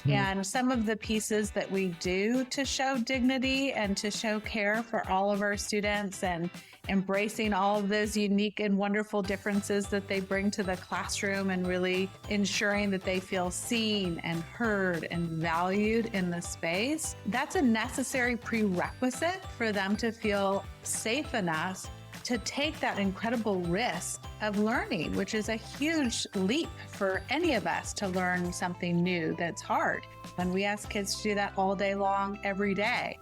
And some of the pieces that we do to show dignity and to show care for all of our students and embracing all of those unique and wonderful differences that they bring to the classroom and really ensuring that they feel seen and heard and valued in the space, that's a necessary prerequisite for them to feel safe enough to take that incredible risk of learning, which is a huge leap for any of us to learn something new that's hard. And we ask kids to do that all day long, every day.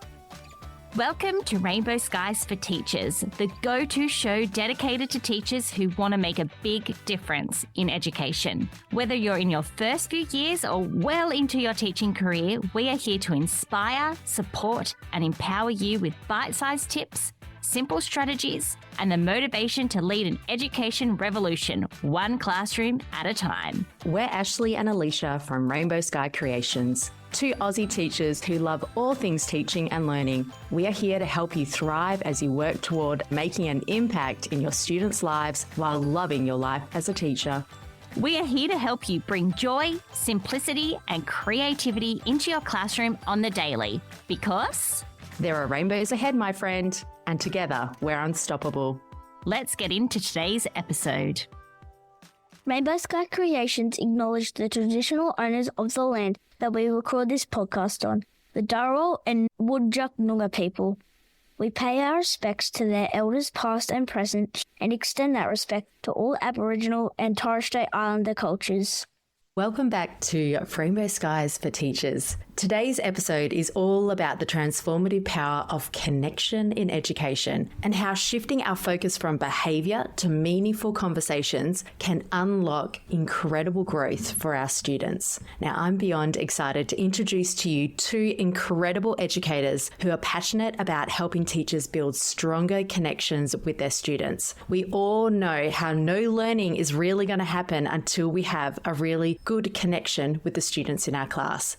Welcome to Rainbow Skies for Teachers, the go-to show dedicated to teachers who want to make a big difference in education. Whether you're in your first few years or well into your teaching career, we are here to inspire, support, and empower you with bite-sized tips, simple strategies, and the motivation to lead an education revolution, one classroom at a time. We're Ashley and Alicia from Rainbow Sky Creations, two Aussie teachers who love all things teaching and learning. We are here to help you thrive as you work toward making an impact in your students' lives while loving your life as a teacher. We are here to help you bring joy, simplicity, and creativity into your classroom on the daily, because there are rainbows ahead, my friend, and together we're unstoppable. Let's get into today's episode. Rainbow Sky Creations acknowledge the traditional owners of the land that we record this podcast on, the Dharawal and Whadjuk Noongar people. We pay our respects to their elders past and present and extend that respect to all Aboriginal and Torres Strait Islander cultures. Welcome back to Rainbow Skies for Teachers. Today's episode is all about the transformative power of connection in education and how shifting our focus from behaviour to meaningful conversations can unlock incredible growth for our students. Now, I'm beyond excited to introduce to you two incredible educators who are passionate about helping teachers build stronger connections with their students. We all know how no learning is really going to happen until we have a really good connection with the students in our class.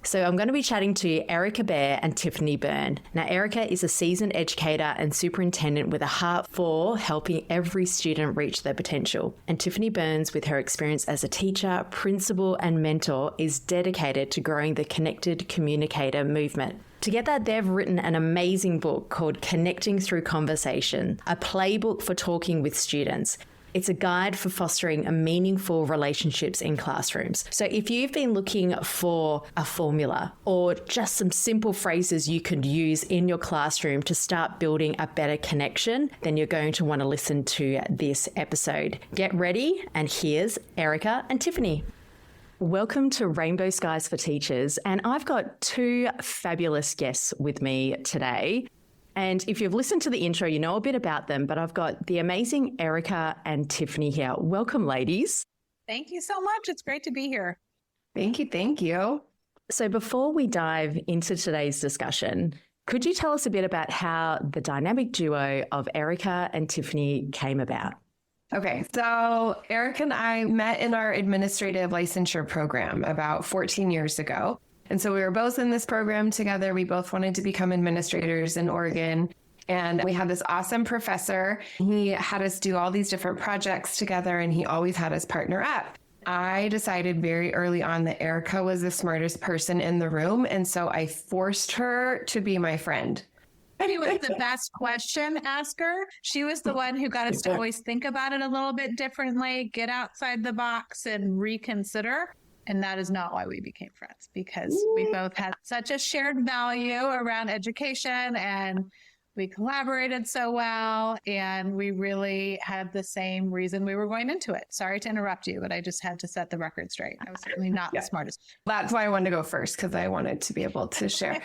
So I'm going to be chatting to Erika and Tiffany Byrne. Now, Erika is a seasoned educator and superintendent with a heart for helping every student reach their potential. And Tiffany Burns, with her experience as a teacher, principal, and mentor, is dedicated to growing the connected communicator movement. Together, they've written an amazing book called Connecting Through Conversation, a playbook for talking with students. It's a guide for fostering meaningful relationships in classrooms. So if you've been looking for a formula or just some simple phrases you could use in your classroom to start building a better connection, then you're going to want to listen to this episode. Get ready, and here's Erika and Tiffany. Welcome to Rainbow Skies for Teachers, and I've got two fabulous guests with me today. And if you've listened to the intro, you know a bit about them, but I've got the amazing Erika and Tiffany here. Welcome, ladies. Thank you so much. It's great to be here. Thank you. Thank you. So before we dive into today's discussion, could you tell us a bit about how the dynamic duo of Erika and Tiffany came about? Okay, so Erika and I met in our administrative licensure program about 14 years ago. And so we were both in this program together. We both wanted to become administrators in Oregon. And we had this awesome professor. He had us do all these different projects together, and he always had us partner up. I decided very early on that Erika was the smartest person in the room. And so I forced her to be my friend. She was the best question asker. She was the one who got us to always think about it a little bit differently, get outside the box and reconsider. And that is not why we became friends, because we both had such a shared value around education, and we collaborated so well, and we really had the same reason we were going into it. Sorry to interrupt you, but I just had to set the record straight. I was certainly not the smartest. That's why I wanted to go first, because I wanted to be able to share.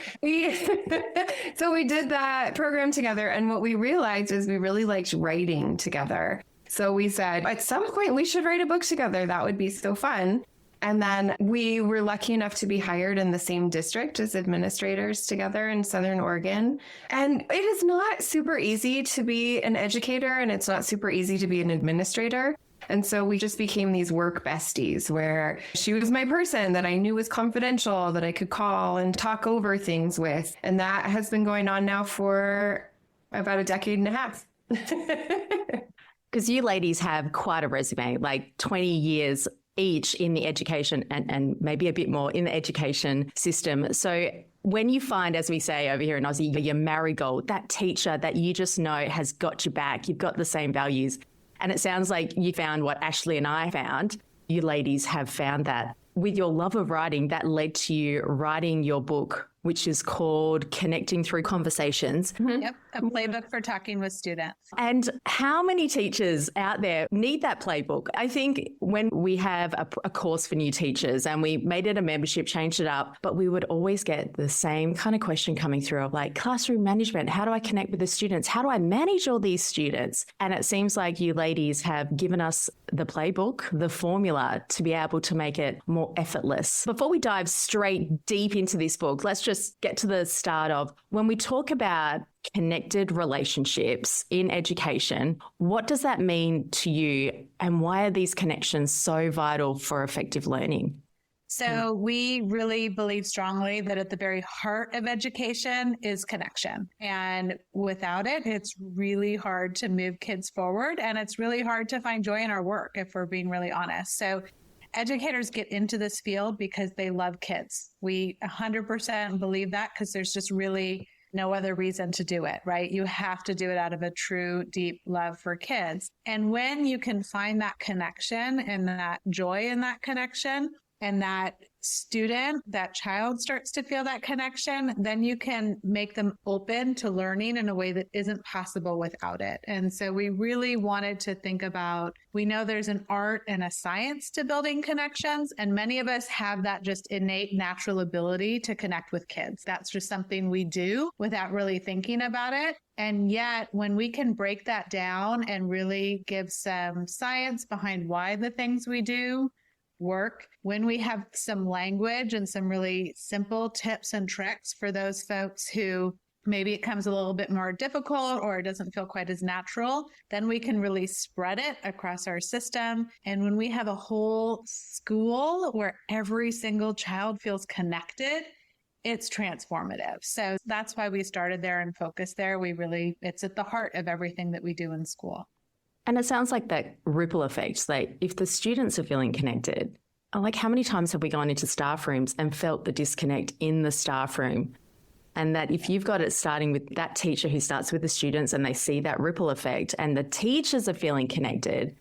So we did that program together, and what we realized is we really liked writing together. So we said, at some point, we should write a book together. That would be so fun. And then we were lucky enough to be hired in the same district as administrators together in Southern Oregon. And it is not super easy to be an educator, and it's not super easy to be an administrator. And so we just became these work besties, where she was my person that I knew was confidential, that I could call and talk over things with. And that has been going on now for about a decade and a half. Because you ladies have quite a resume, like 20 years each in the education and maybe a bit more in the education system. So when you find, as we say over here in Aussie, your marigold, that teacher that you just know has got your back, you've got the same values. And it sounds like you found what Ashley and I found. You ladies have found that. With your love of writing, that led to you writing your book, which is called Connecting Through Conversations. Yep, a playbook for talking with students. And how many teachers out there need that playbook? I think when we have a course for new teachers and we made it a membership, changed it up, but we would always get the same kind of question coming through of like classroom management. How do I connect with the students? How do I manage all these students? And it seems like you ladies have given us the playbook, the formula to be able to make it more effortless. Before we dive straight deep into this book, let's just get to the start of when we talk about connected relationships in education, what does that mean to you and why are these connections so vital for effective learning? So we really believe strongly that at the very heart of education is connection. And without it, it's really hard to move kids forward. And it's really hard to find joy in our work, if we're being really honest. So educators get into this field because they love kids. We 100% believe that because there's just really no other reason to do it, right? You have to do it out of a true, deep love for kids. And when you can find that connection and that joy in that connection, and that student, that child starts to feel that connection, then you can make them open to learning in a way that isn't possible without it. And so we really wanted to think about, we know there's an art and a science to building connections, and many of us have that just innate natural ability to connect with kids. That's just something we do without really thinking about it. And yet, when we can break that down and really give some science behind why the things we do work, when we have some language and some really simple tips and tricks for those folks who maybe it comes a little bit more difficult or it doesn't feel quite as natural, then we can really spread it across our system. And when we have a whole school where every single child feels connected, it's transformative. So that's why we started there and focused there. It's at the heart of everything that we do in school. And it sounds like that ripple effect, like if the students are feeling connected, like how many times have we gone into staff rooms and felt the disconnect in the staff room? And that if you've got it starting with that teacher who starts with the students and they see that ripple effect and the teachers are feeling connected,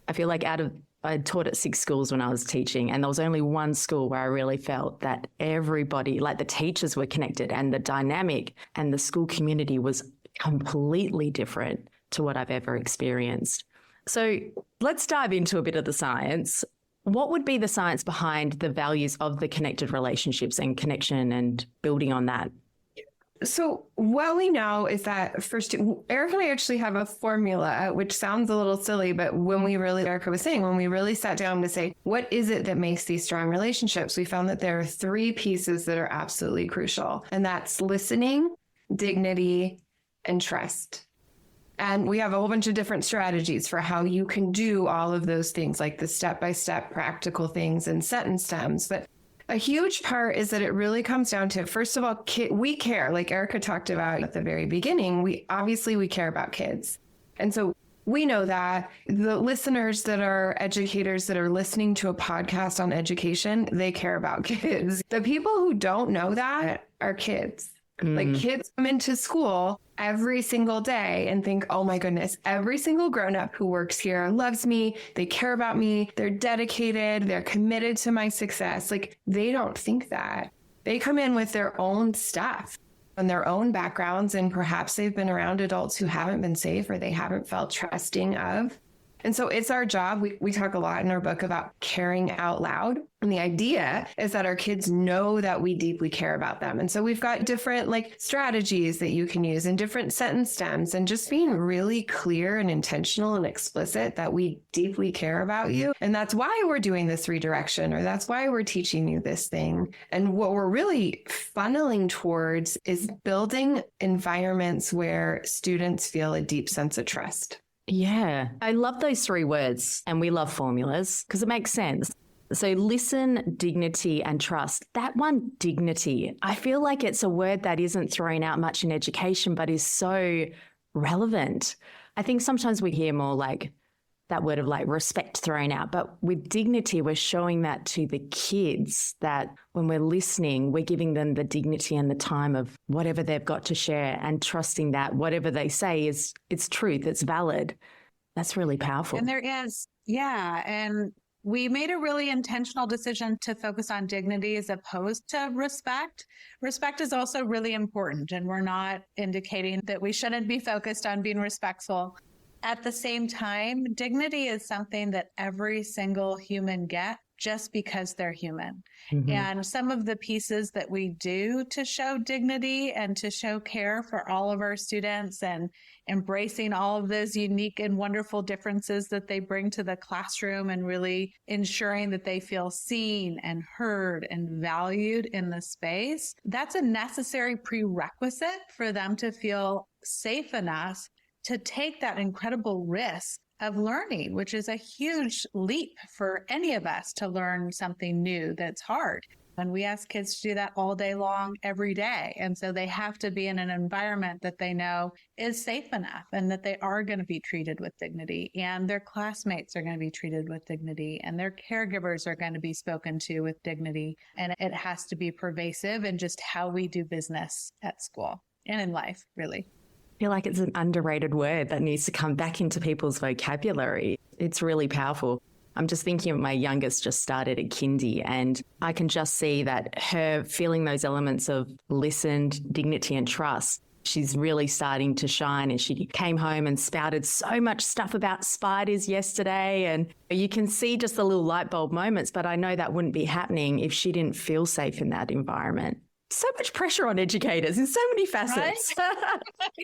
I feel like I taught at 6 schools when I was teaching, and there was only one school where I really felt that everybody, like the teachers were connected and the dynamic and the school community was completely different to what I've ever experienced. So let's dive into a bit of the science. What would be the science behind the values of the connected relationships and connection and building on that? So what we know is that first, Erika and I actually have a formula, which sounds a little silly, but Erika was saying, when we really sat down to say, what is it that makes these strong relationships? We found that there are 3 pieces that are absolutely crucial, and that's listening, dignity, and trust. And we have a whole bunch of different strategies for how you can do all of those things, like the step-by-step practical things and sentence stems. But a huge part is that it really comes down to, first of all, we care. Like Erika talked about at the very beginning, we care about kids. And so we know that the listeners that are educators that are listening to a podcast on education, they care about kids. The people who don't know that are kids. Like kids come into school every single day and think, oh my goodness, every single grown-up who works here loves me. They care about me. They're dedicated. They're committed to my success. Like they don't think that. They come in with their own stuff and their own backgrounds. And perhaps they've been around adults who haven't been safe or they haven't felt trusting of. And so it's our job. We talk a lot in our book about caring out loud. And the idea is that our kids know that we deeply care about them. And so we've got different strategies that you can use and different sentence stems and just being really clear and intentional and explicit that we deeply care about you. And that's why we're doing this redirection, or that's why we're teaching you this thing. And what we're really funneling towards is building environments where students feel a deep sense of trust. Yeah, I love those 3 words, and we love formulas because it makes sense. So listen, dignity, and trust. That one, dignity, I feel like it's a word that isn't thrown out much in education, but is so relevant. I think sometimes we hear more like that word of like respect thrown out. But with dignity, we're showing that to the kids, that when we're listening, we're giving them the dignity and the time of whatever they've got to share, and trusting that whatever they say is it's truth, it's valid. That's really powerful. And there is, yeah. And we made a really intentional decision to focus on dignity as opposed to respect. Respect is also really important, and we're not indicating that we shouldn't be focused on being respectful. At the same time, dignity is something that every single human gets just because they're human. Mm-hmm. And some of the pieces that we do to show dignity and to show care for all of our students, and embracing all of those unique and wonderful differences that they bring to the classroom, and really ensuring that they feel seen and heard and valued in the space, that's a necessary prerequisite for them to feel safe enough to take that incredible risk of learning, which is a huge leap for any of us to learn something new that's hard. And we ask kids to do that all day long, every day. And so they have to be in an environment that they know is safe enough, and that they are going to be treated with dignity, and their classmates are going to be treated with dignity, and their caregivers are going to be spoken to with dignity. And it has to be pervasive in just how we do business at school and in life, really. I feel like it's an underrated word that needs to come back into people's vocabulary. It's really powerful. I'm just thinking of my youngest just started at kindy, and I can just see that her feeling those elements of listened, dignity and trust, she's really starting to shine. And she came home and spouted so much stuff about spiders yesterday, and you can see just the little light bulb moments, but I know that wouldn't be happening if she didn't feel safe in that environment. So much pressure on educators in so many facets. Right?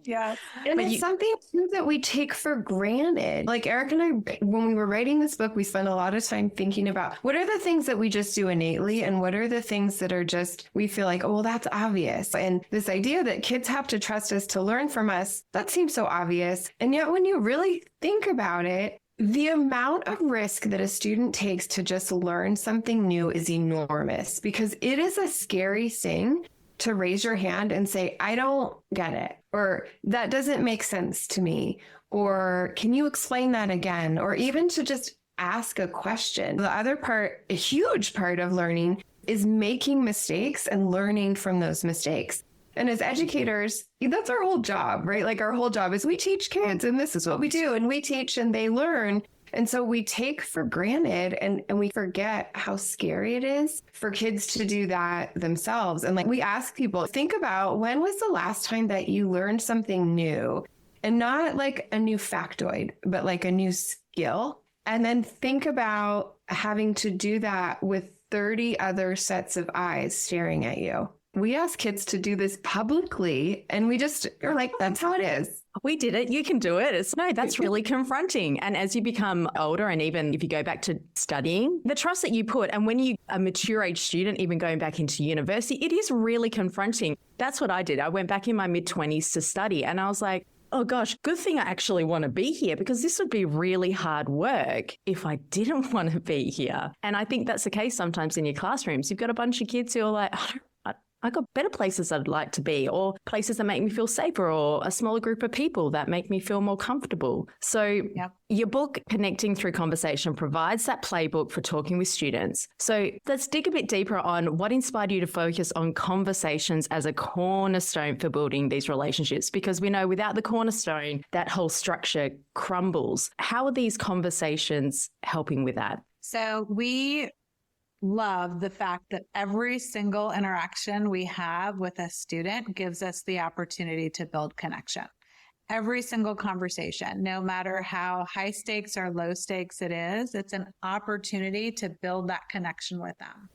Yeah. And it's something too that we take for granted. Like Eric and I, when we were writing this book, we spent a lot of time thinking about what are the things that we just do innately, and what are the things that are just, we feel like, oh, well, that's obvious. And this idea that kids have to trust us to learn from us, that seems so obvious. And yet when you really think about it, the amount of risk that a student takes to just learn something new is enormous, because it is a scary thing to raise your hand and say, I don't get it, or that doesn't make sense to me, or can you explain that again, or even to just ask a question. The other part, a huge part of learning, is making mistakes and learning from those mistakes. And as educators, that's our whole job, right? Like our whole job is we teach kids, and this is what we do, and we teach and they learn. And so we take for granted and we forget how scary it is for kids to do that themselves. And like we ask people, think about, when was the last time that you learned something new, and not like a new factoid, but like a new skill? And then think about having to do that with 30 other sets of eyes staring at you. We ask kids to do this publicly, and we're like, that's how it is. We did it. You can do it. That's really confronting. And as you become older, and even if you go back to studying, the trust that you put, and when you a mature age student, even going back into university, it is really confronting. That's what I did. I went back in my mid-20s to study, and I was like, oh gosh, good thing I actually want to be here, because this would be really hard work if I didn't want to be here. And I think that's the case sometimes in your classrooms. You've got a bunch of kids who are like, I got better places I'd like to be, or places that make me feel safer, or a smaller group of people that make me feel more comfortable. So Your book, Connecting Through Conversation, provides that playbook for talking with students. So let's dig a bit deeper on what inspired you to focus on conversations as a cornerstone for building these relationships, because we know without the cornerstone, that whole structure crumbles. How are these conversations helping with that? So we love the fact that every single interaction we have with a student gives us the opportunity to build connection. Every single conversation, no matter how high stakes or low stakes it is, it's an opportunity to build that connection with them.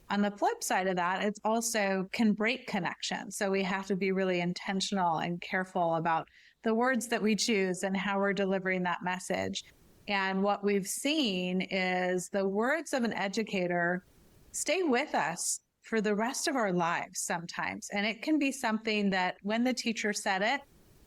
On the flip side of that, it also can break connection. So we have to be really intentional and careful about the words that we choose and how we're delivering that message. And what we've seen is the words of an educator stay with us for the rest of our lives sometimes. And it can be something that when the teacher said it,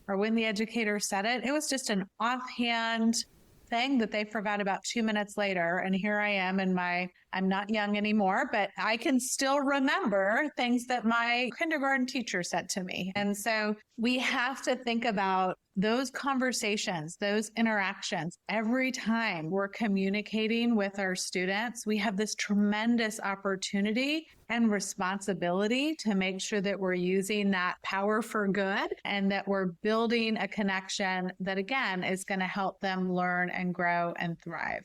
or when the educator said it, it was just an offhand thing that they forgot about 2 minutes later. And here I am I'm not young anymore, but I can still remember things that my kindergarten teacher said to me. And so we have to think about those conversations, those interactions, every time we're communicating with our students, we have this tremendous opportunity and responsibility to make sure that we're using that power for good and that we're building a connection that, again, is going to help them learn and grow and thrive.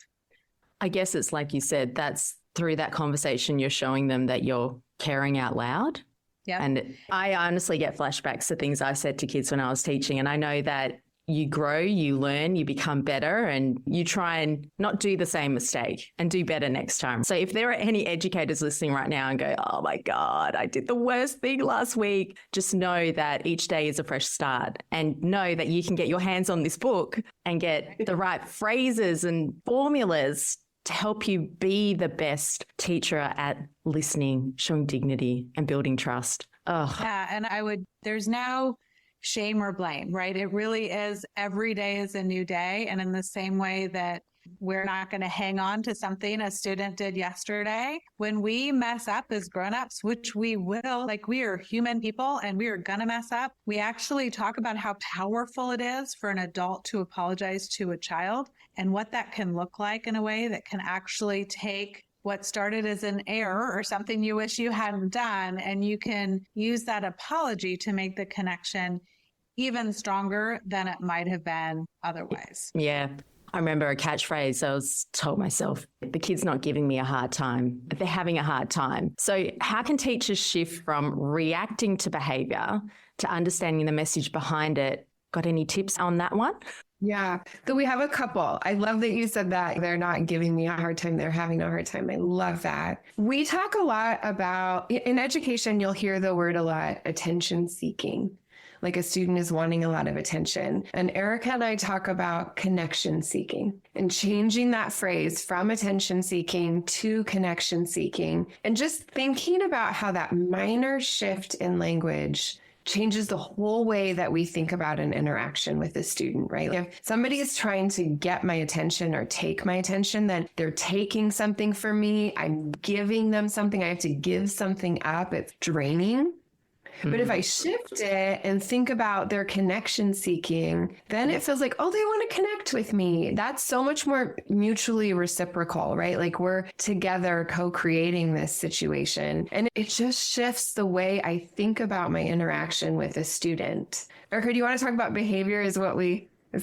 I guess it's like you said, that's through that conversation, you're showing them that you're caring out loud. Yeah. And I honestly get flashbacks to things I said to kids when I was teaching. And I know that you grow, you learn, you become better, and you try and not do the same mistake and do better next time. So if there are any educators listening right now and go, oh my God, I did the worst thing last week, just know that each day is a fresh start, and know that you can get your hands on this book and get the right phrases and formulas to help you be the best teacher at listening, showing dignity, and building trust. Oh. Yeah. And there's no shame or blame, right? It really is, every day is a new day. And in the same way that we're not going to hang on to something a student did yesterday, when we mess up as grownups, which we will, like, we are human people and we are going to mess up, we actually talk about how powerful it is for an adult to apologize to a child and what that can look like in a way that can actually take what started as an error or something you wish you hadn't done, and you can use that apology to make the connection even stronger than it might have been otherwise. Yeah. I remember a catchphrase I was told myself, the kid's not giving me a hard time, but they're having a hard time. So how can teachers shift from reacting to behavior to understanding the message behind it? Got any tips on that one? Yeah. So we have a couple. I love that you said that. They're not giving me a hard time. They're having a hard time. I love that. We talk a lot about, in education, you'll hear the word a lot, attention seeking. Like a student is wanting a lot of attention. And Erika and I talk about connection seeking and changing that phrase from attention seeking to connection seeking, and just thinking about how that minor shift in language changes the whole way that we think about an interaction with a student, right? If somebody is trying to get my attention or take my attention, then they're taking something from me. I'm giving them something. I have to give something up. It's draining. But if I shift it and think about their connection seeking, then it feels like, oh, they want to connect with me. That's so much more mutually reciprocal, right? Like we're together co-creating this situation. And it just shifts the way I think about my interaction with a student. Erika, do you want to talk about behavior? Is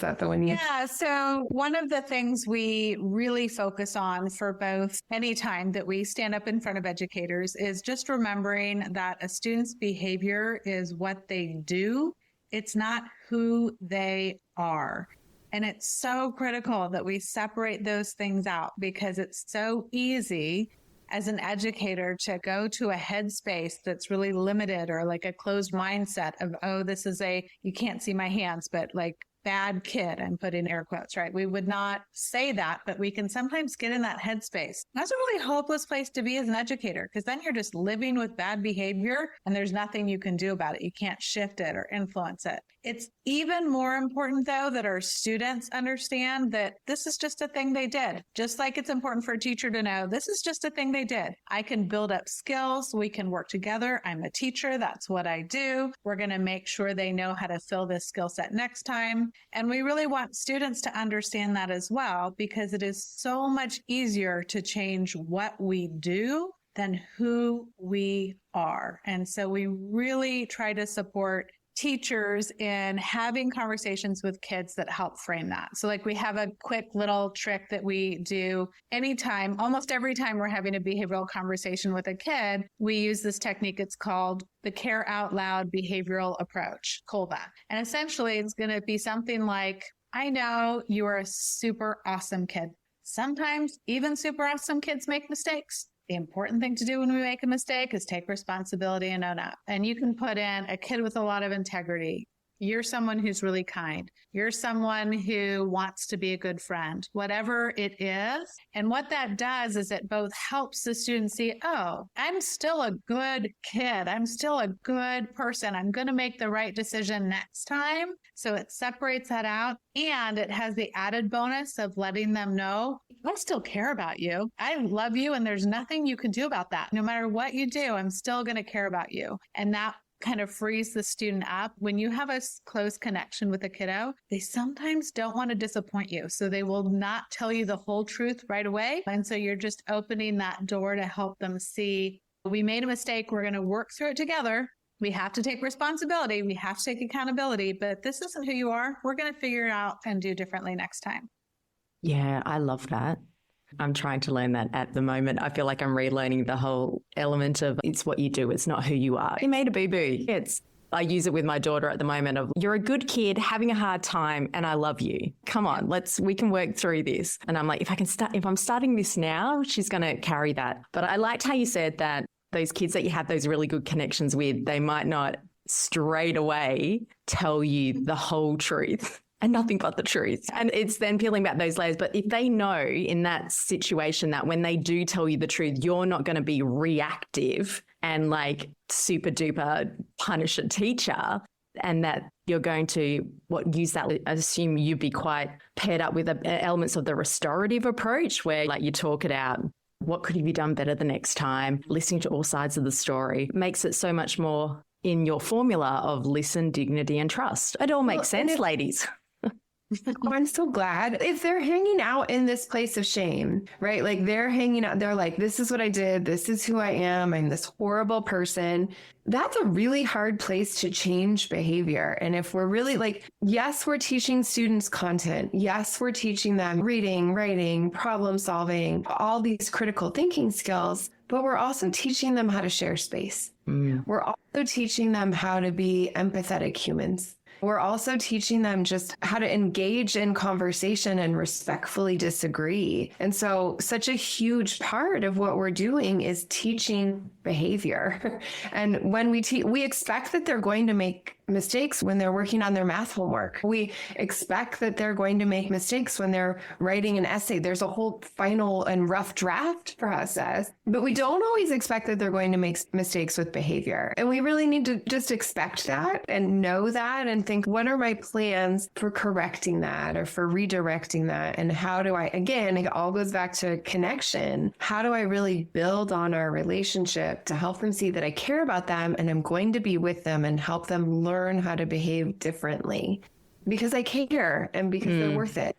that the one you? Yeah. So one of the things we really focus on for both any time that we stand up in front of educators is just remembering that a student's behavior is what they do. It's not who they are. And it's so critical that we separate those things out, because it's so easy as an educator to go to a headspace that's really limited, or like a closed mindset of, oh, this is you can't see my hands, but like, bad kid, I'm putting air quotes, right? We would not say that, but we can sometimes get in that headspace. That's a really hopeless place to be as an educator, because then you're just living with bad behavior and there's nothing you can do about it. You can't shift it or influence it. It's even more important, though, that our students understand that this is just a thing they did. Just like it's important for a teacher to know this is just a thing they did. I can build up skills. We can work together. I'm a teacher. That's what I do. We're going to make sure they know how to fill this skill set next time. And we really want students to understand that as well, because it is so much easier to change what we do than who we are. And so we really try to support teachers in having conversations with kids that help frame that. So like we have a quick little trick that we do anytime, almost every time we're having a behavioral conversation with a kid, we use this technique. It's called the Care Out Loud Behavioral Approach, COLBA. And essentially it's going to be something like, I know you are a super awesome kid. Sometimes even super awesome kids make mistakes. The important thing to do when we make a mistake is take responsibility and own up. And you can put in a kid with a lot of integrity. You're someone who's really kind. You're someone who wants to be a good friend, whatever it is. And what that does is it both helps the student see, oh, I'm still a good kid. I'm still a good person. I'm going to make the right decision next time. So it separates that out. And it has the added bonus of letting them know, I still care about you. I love you. And there's nothing you can do about that. No matter what you do, I'm still going to care about you. And that kind of frees the student up. When you have a close connection with a kiddo, they sometimes don't want to disappoint you. So they will not tell you the whole truth right away. And so you're just opening that door to help them see, we made a mistake. We're going to work through it together. We have to take responsibility. We have to take accountability, but this isn't who you are. We're going to figure it out and do differently next time. Yeah, I love that. I'm trying to learn that at the moment. I feel like I'm relearning the whole element of it's what you do. It's not who you are. You made a boo-boo. I use it with my daughter at the moment of, you're a good kid having a hard time and I love you. Come on, we can work through this. And I'm like, if I'm starting this now, she's going to carry that. But I liked how you said that those kids that you have those really good connections with, they might not straight away tell you the whole truth. And nothing but the truth. And it's then peeling back those layers. But if they know in that situation that when they do tell you the truth, you're not going to be reactive and like super duper punish a teacher, and that you're going to use that, I assume you'd be quite paired up with elements of the restorative approach where like you talk it out. What could you be done better the next time? Listening to all sides of the story makes it so much more in your formula of listen, dignity, and trust. It all makes sense, ladies. Oh, I'm so glad. If they're hanging out in this place of shame, right? Like they're hanging out, they're like, this is what I did. This is who I am. I'm this horrible person. That's a really hard place to change behavior. And if we're really like, yes, we're teaching students content. Yes, we're teaching them reading, writing, problem solving, all these critical thinking skills, but we're also teaching them how to share space. We're also teaching them how to be empathetic humans. We're also teaching them just how to engage in conversation and respectfully disagree. And so such a huge part of what we're doing is teaching behavior. And when we expect that they're going to make mistakes when they're working on their math homework. We expect that they're going to make mistakes when they're writing an essay. There's a whole final and rough draft process, but we don't always expect that they're going to make mistakes with behavior. And we really need to just expect that and know that and think, what are my plans for correcting that or for redirecting that? And how do I, again, it all goes back to connection. How do I really build on our relationship to help them see that I care about them and I'm going to be with them and help them learn how to behave differently because I care and because they're worth it.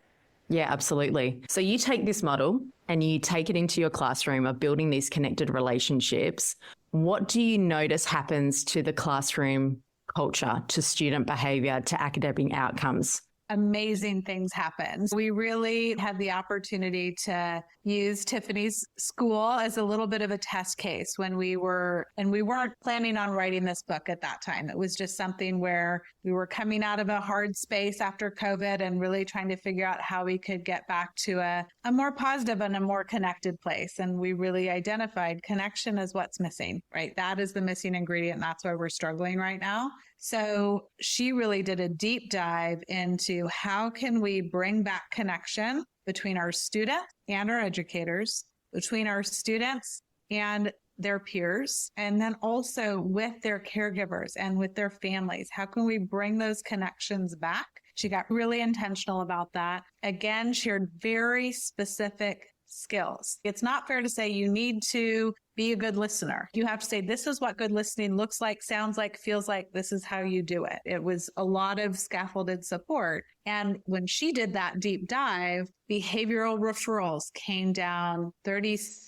Yeah, absolutely. So you take this model and you take it into your classroom of building these connected relationships. What do you notice happens to the classroom culture, to student behavior, to academic outcomes? Amazing things happen. We really had the opportunity to use Tiffany's school as a little bit of a test case when we weren't planning on writing this book at that time. It was just something where we were coming out of a hard space after COVID and really trying to figure out how we could get back to a more positive and a more connected place. And we really identified connection as what's missing, right? That is the missing ingredient. And that's why we're struggling right now. So she really did a deep dive into how can we bring back connection between our students and our educators, between our students and their peers, and then also with their caregivers and with their families. How can we bring those connections back? She got really intentional about that. Again, shared very specific skills. It's not fair to say you need to be a good listener. You have to say, this is what good listening looks like, sounds like, feels like, this is how you do it. It was a lot of scaffolded support. And when she did that deep dive, behavioral referrals came down 36%.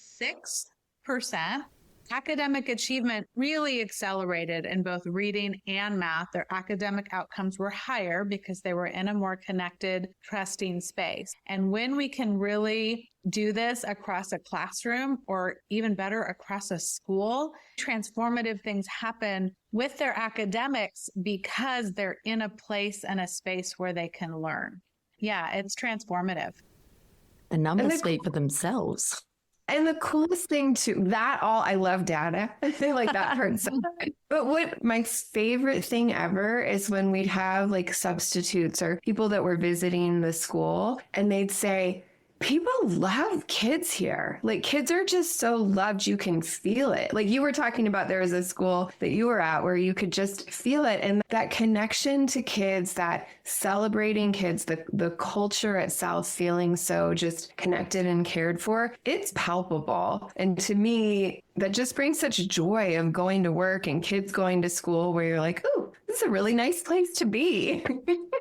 Academic achievement really accelerated in both reading and math. Their academic outcomes were higher because they were in a more connected, trusting space. And when we can really do this across a classroom or even better across a school, transformative things happen with their academics because they're in a place and a space where they can learn. Yeah, it's transformative. The numbers speak for themselves. And the coolest thing too, I love data. I feel like that hurts so much. But what my favorite thing ever is when we'd have like substitutes or people that were visiting the school and they'd say, people love kids here. Like kids are just so loved. You can feel it. Like you were talking about, there was a school that you were at where you could just feel it. And that connection to kids, that celebrating kids, the culture itself feeling so just connected and cared for, it's palpable. And to me, that just brings such joy of going to work and kids going to school where you're like, oh, this is a really nice place to be.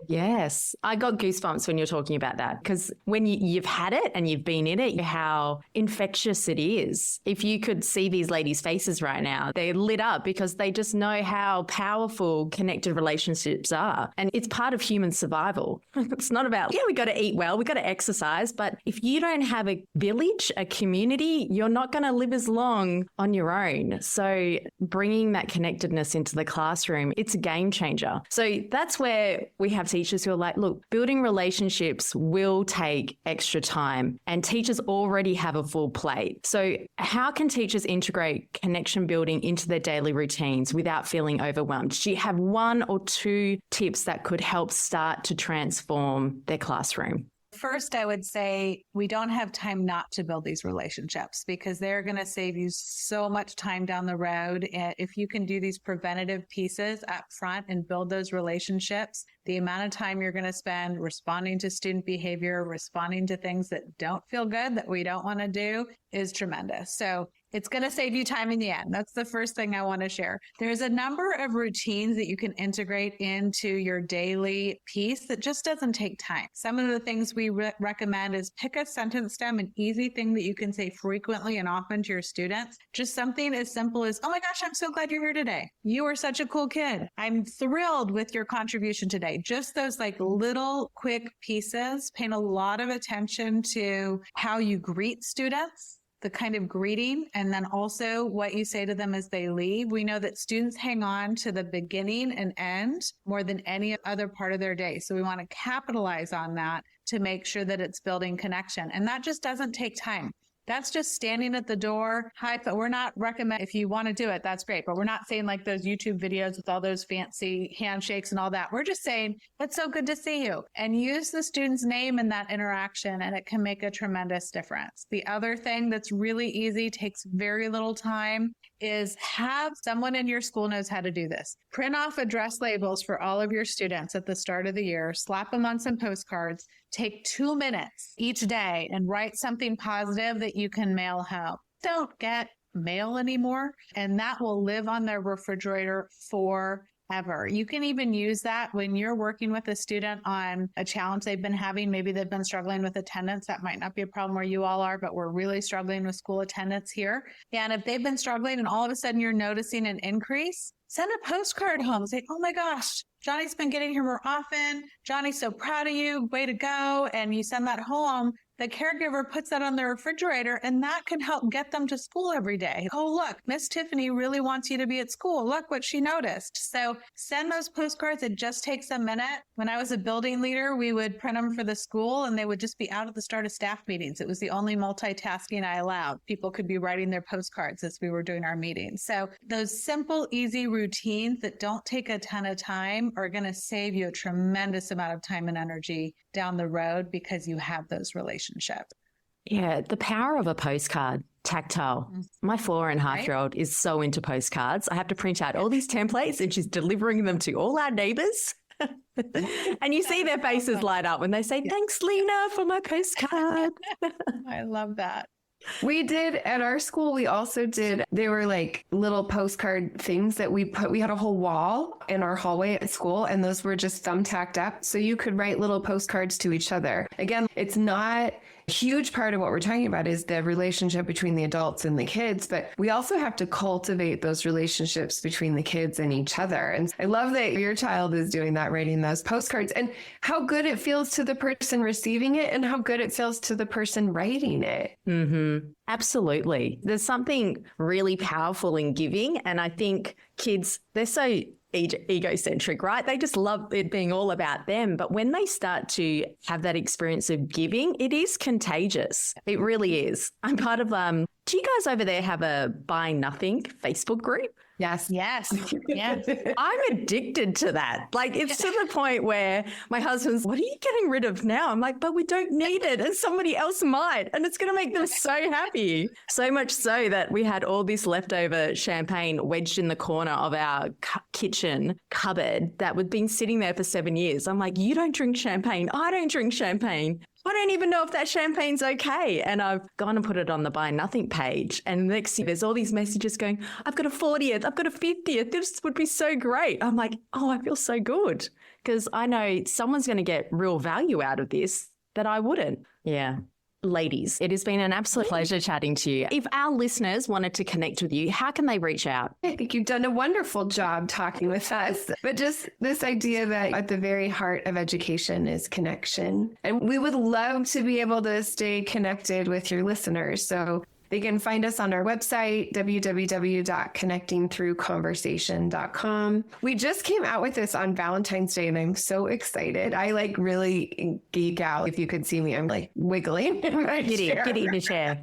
Yes. I got goosebumps when you're talking about that, because when you've had it and you've been in it, how infectious it is. If you could see these ladies' faces right now, they're lit up because they just know how powerful connected relationships are. And it's part of human survival. It's not about, we got to eat well, we got to exercise. But if you don't have a village, a community, you're not going to live as long on your own. So bringing that connectedness into the classroom, it's a game changer. So that's where we have teachers who are like, look, building relationships will take extra time, and teachers already have a full plate. So how can teachers integrate connection building into their daily routines without feeling overwhelmed? Do you have 1 or 2 tips that could help start to transform their classroom? First, I would say we don't have time not to build these relationships, because they're going to save you so much time down the road. If you can do these preventative pieces up front and build those relationships, the amount of time you're going to spend responding to student behavior, responding to things that don't feel good, that we don't want to do, is tremendous. So it's going to save you time in the end. That's the first thing I want to share. There's a number of routines that you can integrate into your daily piece that just doesn't take time. Some of the things we recommend is pick a sentence stem, an easy thing that you can say frequently and often to your students. Just something as simple as, oh my gosh, I'm so glad you're here today. You are such a cool kid. I'm thrilled with your contribution today. Just those like little quick pieces. Paying a lot of attention to how you greet students, the kind of greeting, and then also what you say to them as they leave. We know that students hang on to the beginning and end more than any other part of their day. So we want to capitalize on that to make sure that it's building connection. And that just doesn't take time. That's just standing at the door. Hi, but we're not recommend, if you want to do it, that's great. But we're not saying like those YouTube videos with all those fancy handshakes and all that. We're just saying, it's so good to see you, and use the student's name in that interaction, and it can make a tremendous difference. The other thing that's really easy, takes very little time, is have someone in your school knows how to do this. Print off address labels for all of your students at the start of the year, slap them on some postcards, take 2 minutes each day and write something positive that you can mail home. Don't get mail anymore, and that will live on their refrigerator forever. You can even use that when you're working with a student on a challenge they've been having. Maybe they've been struggling with attendance. That might not be a problem where you all are, but we're really struggling with school attendance here. And if they've been struggling and all of a sudden you're noticing an increase, send a postcard home. Say, oh my gosh, Johnny's been getting here more often. Johnny's so proud of you. Way to go. And you send that home. The caregiver puts that on their refrigerator, and that can help get them to school every day. Oh, look, Miss Tiffany really wants you to be at school. Look what she noticed. So send those postcards. It just takes a minute. When I was a building leader, we would print them for the school, and they would just be out at the start of staff meetings. It was the only multitasking I allowed. People could be writing their postcards as we were doing our meetings. So those simple, easy routines that don't take a ton of time are going to save you a tremendous amount of time and energy down the road, because you have those relationships. Yeah, the power of a postcard, tactile. My 4.5-year-old is so into postcards. I have to print out all these templates, and she's delivering them to all our neighbours. And you see their faces light up when they say, thanks, Lena, for my postcard. I love that. We did at our school, we also did, they were like little postcard things that we had a whole wall in our hallway at school, and those were just thumbtacked up. So you could write little postcards to each other. Again, it's not a huge part of what we're talking about is the relationship between the adults and the kids, but we also have to cultivate those relationships between the kids and each other. And I love that your child is doing that, writing those postcards, and how good it feels to the person receiving it and how good it feels to the person writing it. Mm-hmm. Absolutely. There's something really powerful in giving. And I think kids, they're so egocentric, right? They just love it being all about them. But when they start to have that experience of giving, it is contagious. It really is. I'm part of, do you guys over there have a Buy Nothing Facebook group? Yes. Yes. Yes. I'm addicted to that. Like, it's to the point where my husband's, what are you getting rid of now? I'm like, but we don't need it, and somebody else might. And it's going to make them so happy. So much so that we had all this leftover champagne wedged in the corner of our kitchen cupboard that had been sitting there for 7 years. I'm like, you don't drink champagne. I don't drink champagne. I don't even know if that champagne's okay. And I've gone and put it on the buy nothing page. And next thing, there's all these messages going, I've got a 40th, I've got a 50th. This would be so great. I'm like, oh, I feel so good because I know someone's going to get real value out of this that I wouldn't. Yeah. Ladies, it has been an absolute pleasure chatting to you. If our listeners wanted to connect with you, how can they reach out? I think you've done a wonderful job talking with us. But just this idea that at the very heart of education is connection. And we would love to be able to stay connected with your listeners. So they can find us on our website, www.connectingthroughconversation.com. We just came out with this on Valentine's Day and I'm so excited. I really geek out. If you could see me, I'm like wiggling in my chair. Giddy in the chair.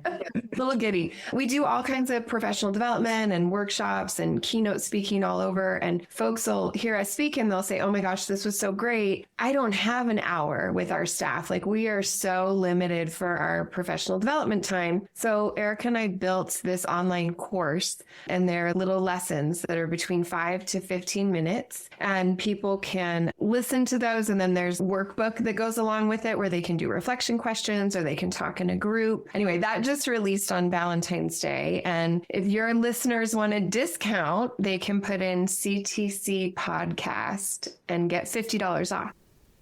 Little giddy. We do all kinds of professional development and workshops and keynote speaking all over. And folks will hear us speak and they'll say, oh my gosh, this was so great. I don't have an hour with our staff. Like we are so limited for our professional development time. So Erika and I built this online course and there are little lessons that are between 5 to 15 minutes and people can listen to those. And then there's a workbook that goes along with it where they can do reflection questions or they can talk in a group. Anyway, that just released on Valentine's Day. And if your listeners want a discount, they can put in CTC podcast and get $50 off.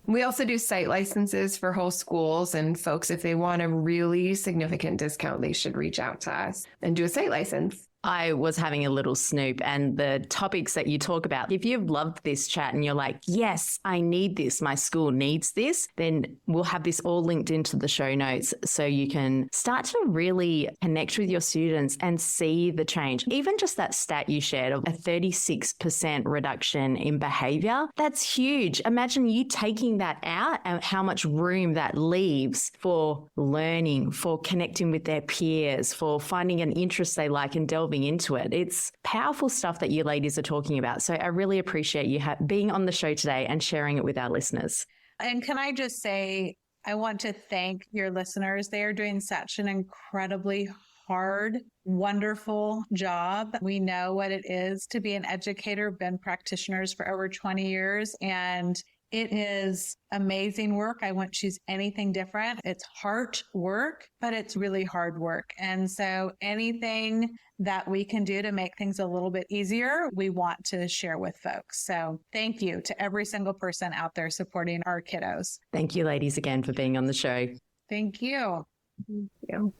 We also do site licenses for whole schools and folks, if they want a really significant discount, they should reach out to us and do a site license. I was having a little snoop and the topics that you talk about, if you've loved this chat and you're like, yes, I need this, my school needs this, then we'll have this all linked into the show notes so you can start to really connect with your students and see the change. Even just that stat you shared of a 36% reduction in behavior, that's huge. Imagine you taking that out and how much room that leaves for learning, for connecting with their peers, for finding an interest they like and delving into it. It's powerful stuff that you ladies are talking about. So I really appreciate you being on the show today and sharing it with our listeners. And can I just say, I want to thank your listeners. They are doing such an incredibly hard, wonderful job. We know what it is to be an educator, been practitioners for over 20 years, and it is amazing work. I wouldn't choose anything different. It's hard work, but it's really hard work. And so anything that we can do to make things a little bit easier, we want to share with folks. So thank you to every single person out there supporting our kiddos. Thank you, ladies, again for being on the show. Thank you. Thank you.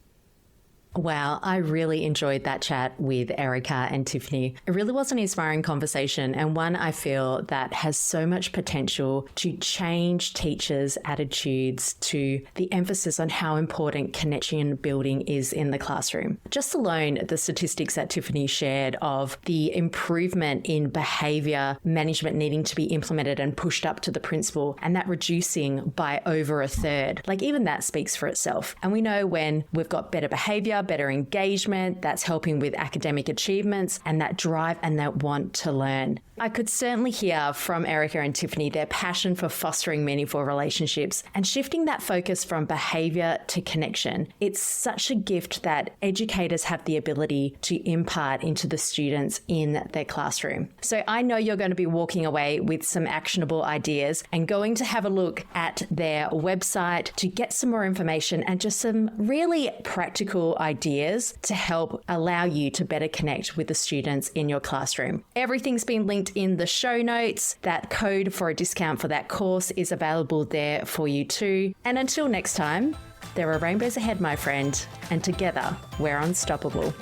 Wow, I really enjoyed that chat with Erika and Tiffany. It really was an inspiring conversation and one I feel that has so much potential to change teachers' attitudes to the emphasis on how important connection building is in the classroom. Just alone, the statistics that Tiffany shared of the improvement in behaviour management needing to be implemented and pushed up to the principal and that reducing by over a third. Like even that speaks for itself. And we know when we've got better behaviour, better engagement, that's helping with academic achievements and that drive and that want to learn. I could certainly hear from Erika and Tiffany their passion for fostering meaningful relationships and shifting that focus from behaviour to connection. It's such a gift that educators have the ability to impart into the students in their classroom. So I know you're going to be walking away with some actionable ideas and going to have a look at their website to get some more information and just some really practical ideas to help allow you to better connect with the students in your classroom. Everything's been linked in the show notes. That code for a discount for that course is available there for you too. And until next time, there are rainbows ahead, my friend, and together we're unstoppable.